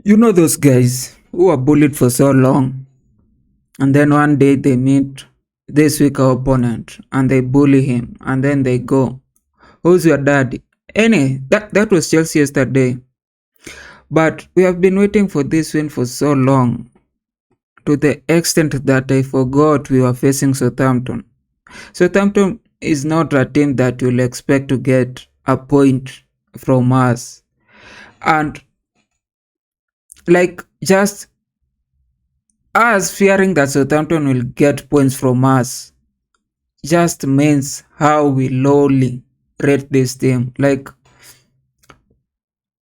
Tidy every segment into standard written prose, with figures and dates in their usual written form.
You know those guys who are bullied for so long, and then one day they meet this weaker opponent and they bully him, and then they go, "Who's your daddy?" That was Chelsea yesterday. But we have been waiting for this win for so long, to the extent that I forgot we were facing Southampton. Southampton is not a team that you'll expect to get a point from us. And just us fearing that Southampton will get points from us just means how we lowly rate this team. Like,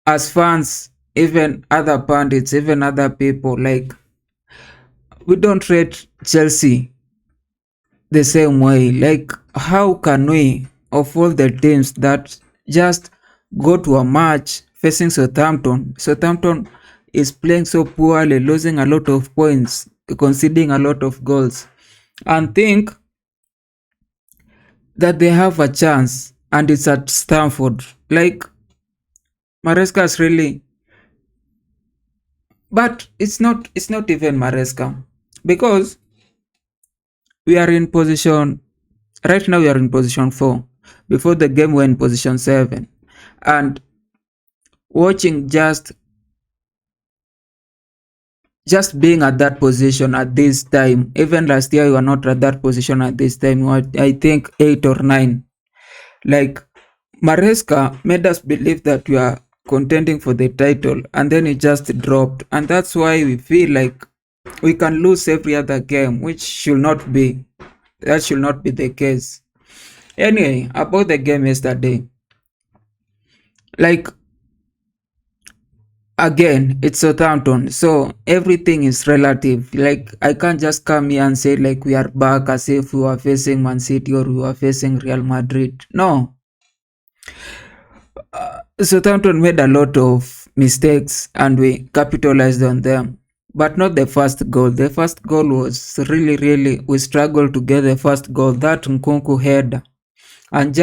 as fans, even other pundits, even other people, like, we don't rate Chelsea the same way. Like, how can we, of all the teams that just go to a match facing Southampton? Southampton is playing so poorly, losing a lot of points, conceding a lot of goals, and think that they have a chance, and it's at Stamford. Like, Maresca's really, but it's not even Maresca, because we are in position right now. We are in position 4. Before the game, we're in position 7, and watching just being at that position at this time. Even last year, we were not at that position at this time. We were, I think, 8 or 9. Like, Maresca made us believe that we are contending for the title, and then it just dropped, and that's why we feel like we can lose every other game, which should not be. That should not be the case. Anyway, about the game yesterday, like, again, it's Southampton, so everything is relative. Like, I can't just come here and say like we are back as if we were facing Man City or we were facing Real Madrid. No, Southampton made a lot of mistakes and we capitalized on them, but not the first goal. The first goal was really, we struggled to get the first goal. That Nkunku header, and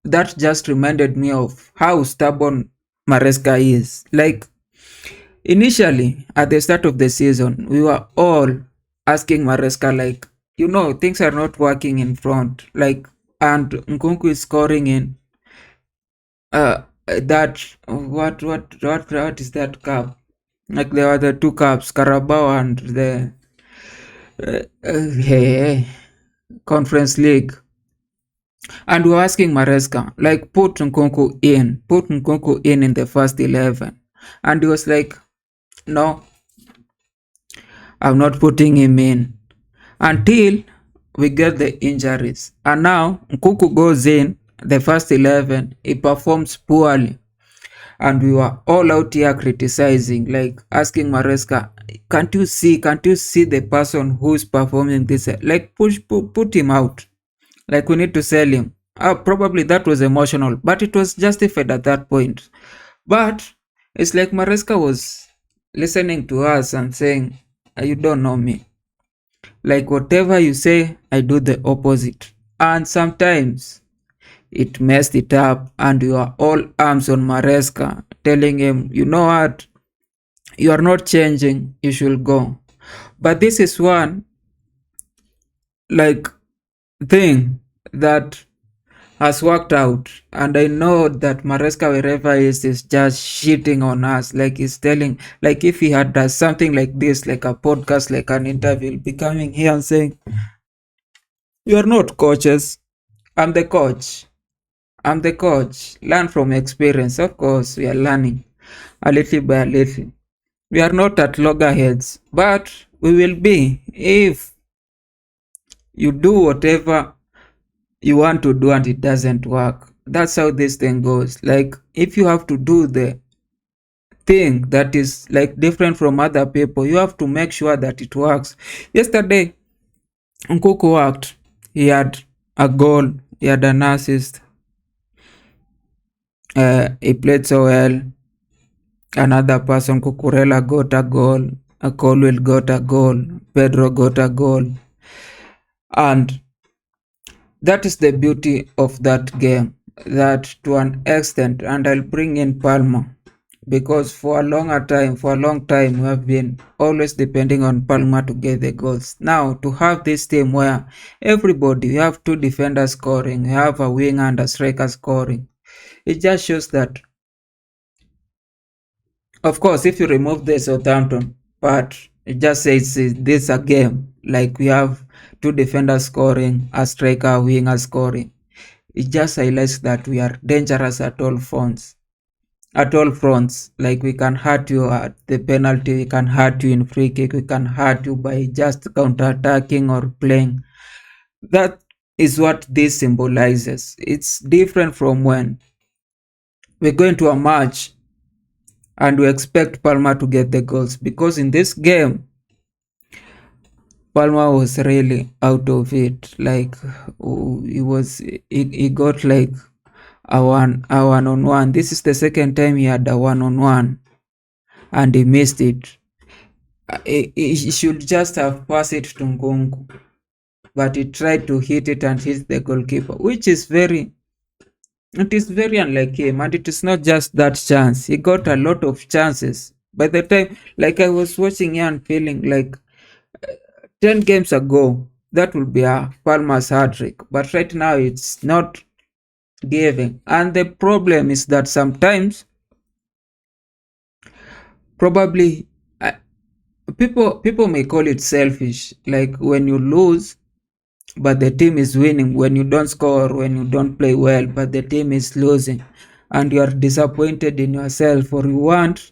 that just reminded me of how stubborn Maresca is. Like, initially, at the start of the season, we were all asking Maresca, like, things are not working in front, like, and Nkunku is scoring in that what is that cup? Like, there were the two cups, Carabao and the uh, Conference League. And we're asking Maresca, like, put Nkunku in the first 11. And he was like, no, I'm not putting him in until we get the injuries. And now Nkunku goes in the first 11, he performs poorly. And we were all out here criticizing, like asking Maresca, can't you see the person who's performing this? Like, put him out. Like, we need to sell him. Probably that was emotional, but it was justified at that point. But it's like Maresca was listening to us and saying, you don't know me. Like, whatever you say, I do the opposite. And sometimes it messed it up, and you are all arms on Maresca, telling him, you know what, you are not changing, you should go. But this is one, like, thing that has worked out, and I know that Maresca, wherever he is just shitting on us. Like, he's telling, like, if he had done something like this, like a podcast, like an interview, he'll be coming here and saying, you are not coaches, I'm the coach. Learn from experience. Of course, we are learning a little by a little. We are not at loggerheads, but we will be if you do whatever you want to do and it doesn't work. That's how this thing goes. Like, if you have to do the thing that is like different from other people, you have to make sure that it works. Yesterday, Nkunku worked. He had a goal, he had an assist. He played so well. Another person, Cucurella, got a goal. Colwell got a goal. Pedro got a goal. And that is the beauty of that game. That, to an extent, and I'll bring in Palmer, because for a long time, we have been always depending on Palmer to get the goals. Now, to have this team where everybody, you have two defenders scoring, you have a winger and a striker scoring, it just shows that, of course, if you remove the Southampton part, it just says this a game. Like we have two defenders scoring, a striker, a winger scoring. It just highlights that we are dangerous at all fronts. At all fronts, like we can hurt you at the penalty, we can hurt you in free kick, we can hurt you by just counter-attacking or playing. That is what this symbolizes. It's different from when we go into a match and we expect Palmer to get the goals, because in this game Palmer was really out of it. Like he got like a one on one. This is the second time he had a one on one and he missed it. He should just have passed it to Ngongo, but he tried to hit it and hit the goalkeeper, which is very unlike him. And it is not just that chance, he got a lot of chances. By the time, like I was watching here and feeling like 10 games ago, that would be a Palmer's hat trick, but right now it's not giving. And the problem is that sometimes, probably, people may call it selfish, like when you lose but the team is winning, when you don't score, when you don't play well but the team is losing, and you are disappointed in yourself, or you want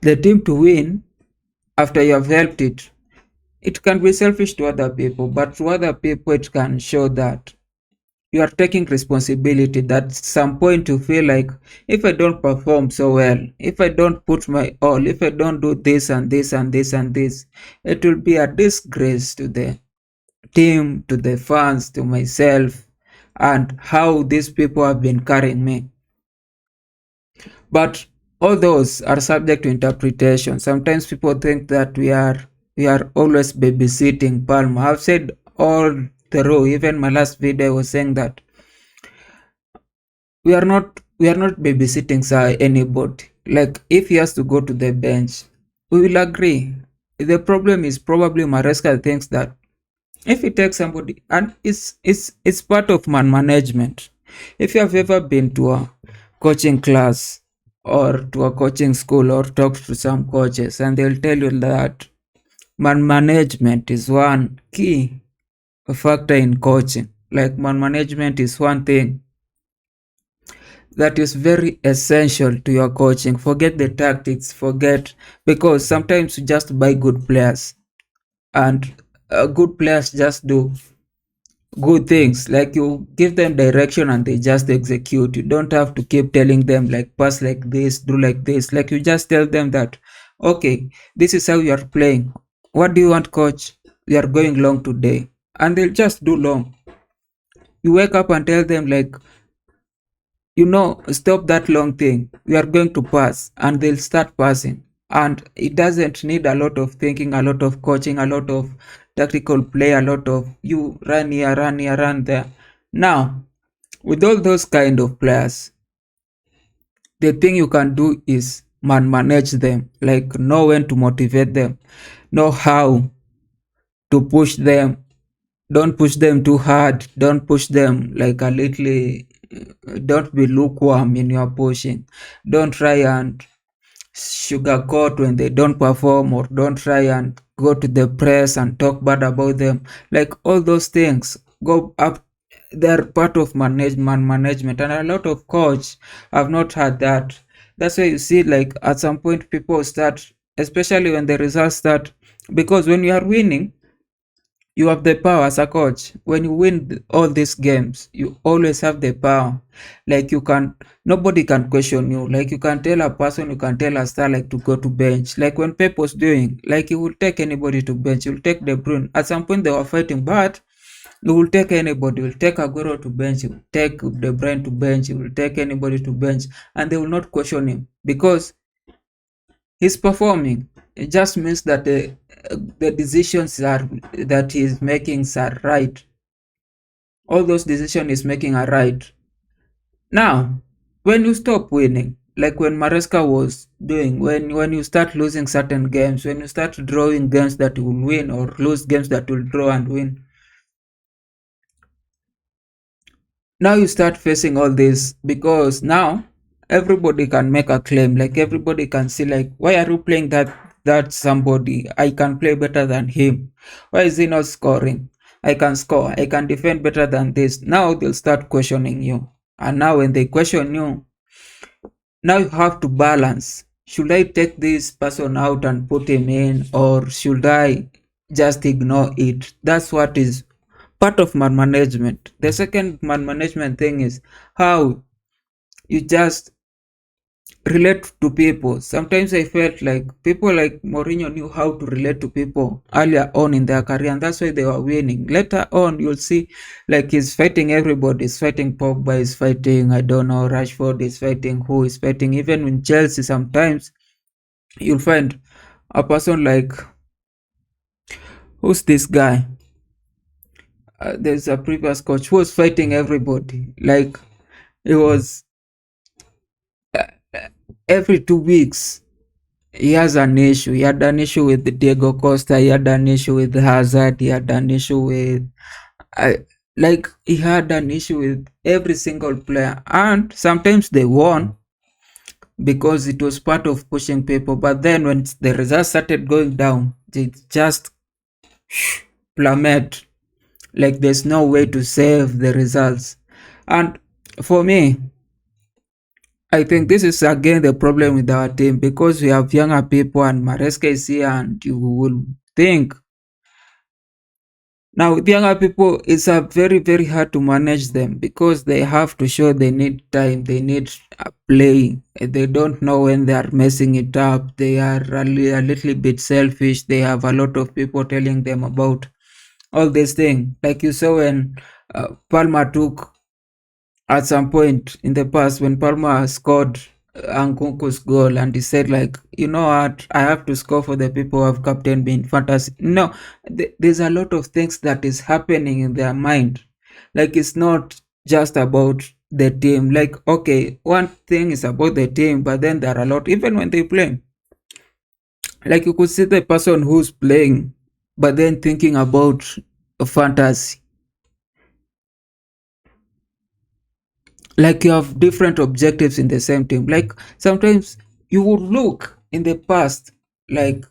the team to win after you have helped it. It can be selfish to other people, but to other people it can show that you are taking responsibility. That at some point you feel like, if I don't perform so well, if I don't put my all, if I don't do this and this and this and this, it will be a disgrace to the team, to the fans, to myself, and how these people have been carrying me. But all those are subject to interpretation. Sometimes people think that we are always babysitting Palma. I've said all through, even my last video I was saying that we are not babysitting anybody. Like if he has to go to the bench, we will agree. The problem is probably Maresca thinks that if he takes somebody, and it's part of man management. If you have ever been to a coaching class or to a coaching school or talked to some coaches, and they'll tell you that man management is one key factor in coaching. Like man management is one thing that is very essential to your coaching. Forget the tactics, forget, because sometimes you just buy good players, and good players just do good things. Like you give them direction and they just execute. You don't have to keep telling them like pass like this, do like this. Like you just tell them that, okay, this is how you are playing. What do you want, coach? We are going long today, and they'll just do long. You wake up and tell them like, stop that long thing, we are going to pass, and they'll start passing. And it doesn't need a lot of thinking, a lot of coaching, a lot of tactical play, a lot of you run here, run here, run there. Now, with all those kind of players, the thing you can do is manage them, like know when to motivate them, know how to push them. Don't push them too hard, don't push them like a little, don't be lukewarm in your pushing. Don't try and sugarcoat when they don't perform, or don't try and go to the press and talk bad about them. Like all those things go up, they're part of management, and a lot of coach have not had that. That's why you see, like at some point people start, especially when the results start, because when you are winning, you have the power as a coach. When you win all these games, you always have the power. Like nobody can question you. Like you can tell a person, you can tell a star like to go to bench. Like when Pep was doing, like he will take anybody to bench. He will take De Bruyne. At some point they were fighting, but he will take anybody. He will take Aguero to bench. He will take De Bruyne to bench. He will take anybody to bench, and they will not question him because he's performing. It just means that the decisions that he's making are right. All those decisions he's making are right. Now, when you stop winning, like when Maresca was doing, when you start losing certain games, when you start drawing games that you will win or lose games that will draw and win, now you start facing all this because now everybody can make a claim, like everybody can see like, why are you playing that somebody? I can play better than him. Why is he not scoring? I can score, I can defend better than this. Now they'll start questioning you, and now when they question you, now you have to balance. Should I take this person out and put him in, or should I just ignore it? That's what is part of man management. The second man management thing is how you just relate to people. Sometimes I felt like people like Mourinho knew how to relate to people earlier on in their career, and that's why they were winning. Later on, you'll see like he's fighting everybody. He's fighting Pogba, he's fighting, I don't know, Rashford, is fighting who is fighting. Even in Chelsea, sometimes you'll find a person like, who's this guy? There's a previous coach who was fighting everybody. Like it was every 2 weeks he has an issue. He had an issue with Diego Costa. He had an issue with Hazard. He had an issue with, I like he had an issue with every single player, and sometimes they won because it was part of pushing people. But then when the results started going down, they just plummet. Like there's no way to save the results. And for me, I think this is again the problem with our team because we have younger people and Maresca is here, and you will think now with younger people it's a very hard to manage them because they have to show they need time, they need play. They don't know when they are messing it up. They are a little bit selfish. They have a lot of people telling them about all this thing. Like you saw when Palmer took at some point in the past when Palmer scored Nkunku's goal, and he said like, you know what, I have to score for the people who have captained me in fantasy. No, there's a lot of things that is happening in their mind. Like it's not just about the team. Like okay, one thing is about the team, but then there are a lot even when they play. Like you could see the person who's playing, but then thinking about fantasy. Like you have different objectives in the same team. Like sometimes you would look in the past like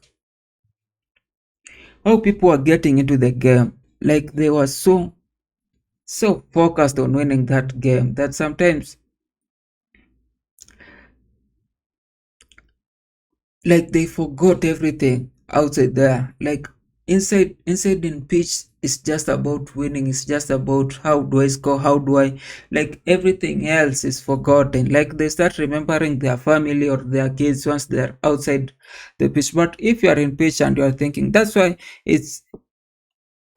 how people are getting into the game, like they were so focused on winning that game that sometimes like they forgot everything outside there. Like inside in pitch it's just about winning, it's just about how do I score, how do I, like everything else is forgotten. Like they start remembering their family or their kids once they're outside the pitch. But if you are in pitch and you are thinking, that's why it's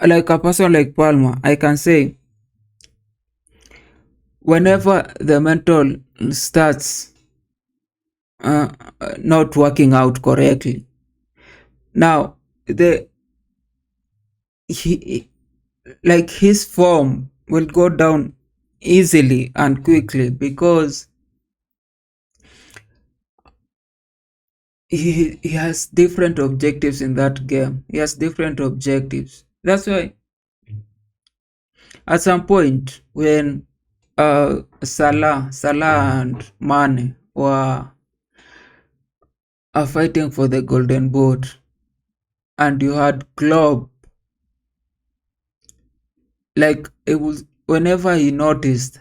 like a person like Palmer, I can say whenever the mental starts not working out correctly, now the he like his form will go down easily and quickly because he has different objectives in that game. He has different objectives. That's why at some point when Salah and Mane were are fighting for the golden boot, and you had Klopp, like it was whenever he noticed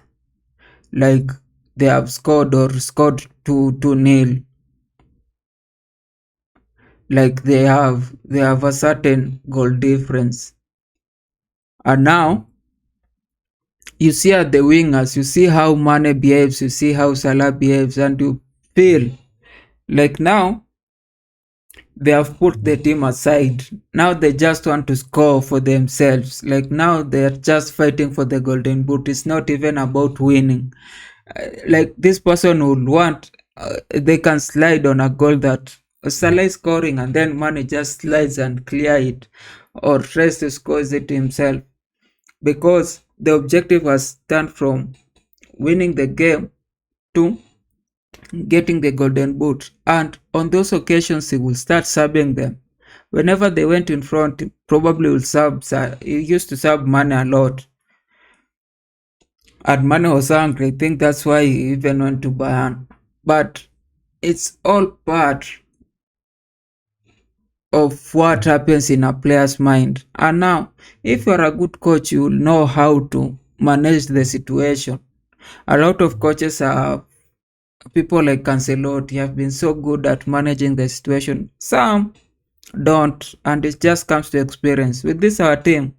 like they have scored or scored 2-0, like they have a certain goal difference, and now you see at the wingers, you see how Mane behaves, you see how Salah behaves, and you feel like now they have put the team aside. Now they just want to score for themselves. Like now they're just fighting for the golden boot. It's not even about winning. Like this person would want, they can slide on a goal that Salah is scoring, and then Mane just slides and clear it, or tries to score it himself, because the objective has turned from winning the game to getting the golden boot. And on those occasions, he will start subbing them. Whenever they went in front, he probably will sub. He used to sub Mane a lot. And Mane was angry. I think that's why he even went to Bayern. But it's all part of what happens in a player's mind. And now, if you're a good coach, you will know how to manage the situation. A lot of coaches are people like Cancelotti have been so good at managing the situation. Some don't, and it just comes to experience. With this our team,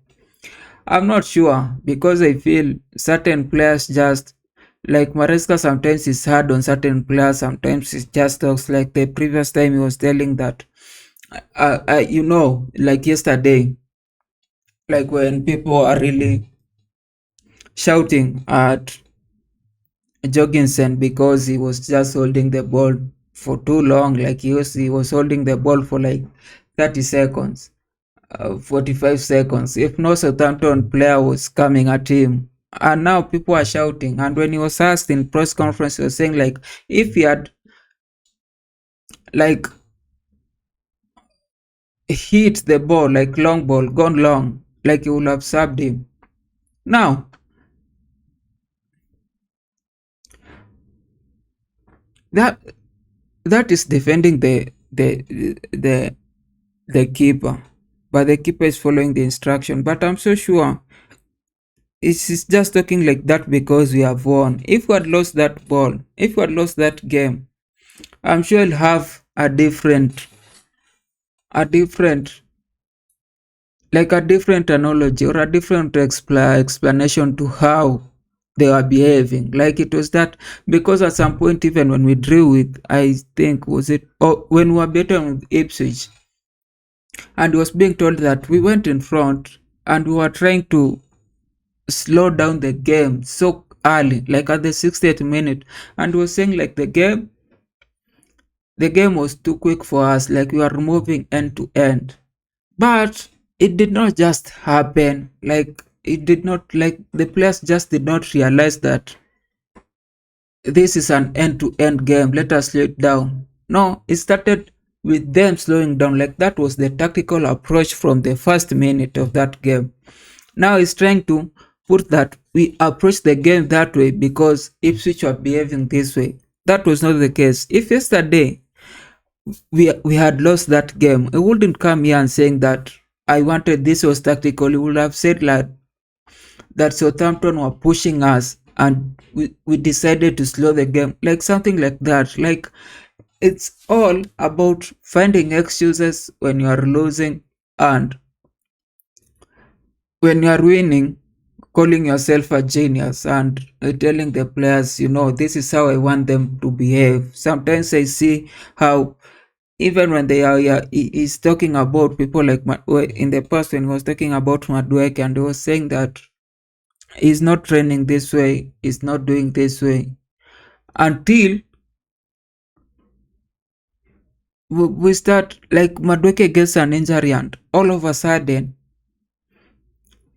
I'm not sure because I feel certain players just like Maresca sometimes is hard on certain players, sometimes it just talks like the previous time he was telling that like yesterday, like when people are really shouting at Jorgensen because he was just holding the ball for too long, like he was holding the ball for like 30 seconds, 45 seconds. If no Southampton player was coming at him, and now people are shouting. And when he was asked in press conference, he was saying like if he had like hit the ball like long ball, gone long, like he would have subbed him. Now that that is defending the keeper, but the keeper is following the instruction. But I'm so sure it's just talking like that because we have won. If we had lost that ball, if we had lost that game, I'm sure he'll have a different, like a different analogy or a different explanation to how they were behaving. Like it was that because at some point, even when we drew with, I think, was it, or when we were better with Ipswich, and was being told that we went in front and we were trying to slow down the game so early, like at the 60th minute, and was saying like the game was too quick for us, like we were moving end to end. But it did not just happen, like it did not, like the players just did not realize that this is an end to end game, let us slow it down. No, it started with them slowing down, like that was the tactical approach from the first minute of that game. Now he's trying to put that we approach the game that way because Ipswich were behaving this way. That was not the case. If yesterday we had lost that game, he wouldn't come here and saying that I wanted this was tactical. He would have said like that Southampton were pushing us and we decided to slow the game, like something like that. Like it's all about finding excuses when you are losing, and when you are winning, calling yourself a genius and telling the players, this is how I want them to behave. Sometimes I see how even when they are here, he's talking about people like in the past when he was talking about Madueke, and he was saying that he's not training this way, he's not doing this way, until we start like Madueke gets an injury and all of a sudden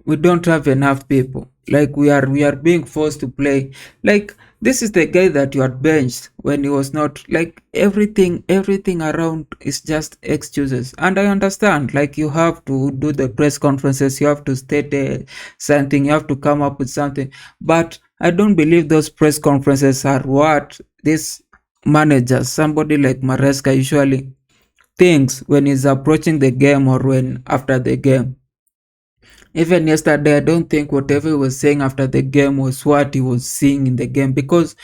we don't have enough people, like we are being forced to play. Like this is the guy that you had benched when he was not, like everything around is just excuses. And I understand, like you have to do the press conferences, you have to state something, you have to come up with something, but I don't believe those press conferences are what this manager, somebody like Maresca, usually thinks when he's approaching the game or when after the game. Even yesterday, I don't think whatever he was saying after the game was what he was seeing in the game, because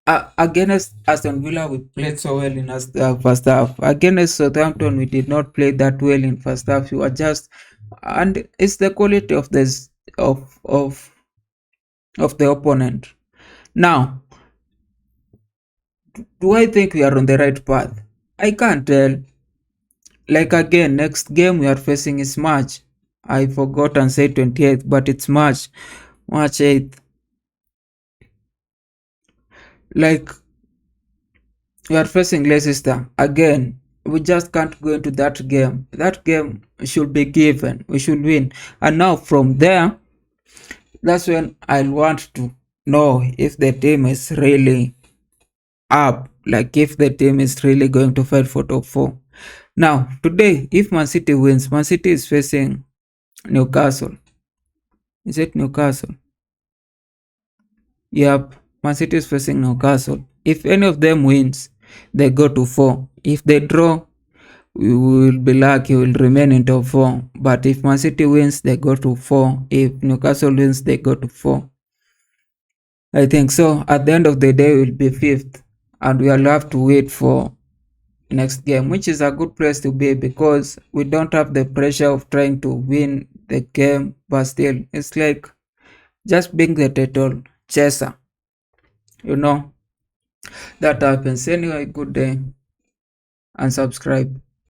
against Aston Villa, we played so well in first half. Against Southampton, we did not play that well in first half. We were just, and it's the quality of this of the opponent. Now, do I think we are on the right path? I can't tell. Like again, next game we are facing is March. I forgot and say 28th, but it's March 8th. Like we are facing Leicester again. We just can't go into that game. That game should be given. We should win. And now from there, that's when I'll want to know if the team is really up like if the team is really going to fight for top four. Now, today, if Man City wins, Man City is facing Newcastle. Is it Newcastle? Yep, Man City is facing Newcastle. If any of them wins, they go to four. If they draw, we will be lucky, will remain in top four. But if Man City wins, they go to four. If Newcastle wins, they go to four. I think so. At the end of the day, we'll be fifth, and we'll have to wait for next game, which is a good place to be because we don't have the pressure of trying to win the game, but still, it's like just being the title chaser. You know, that happens. Anyway, good day and subscribe.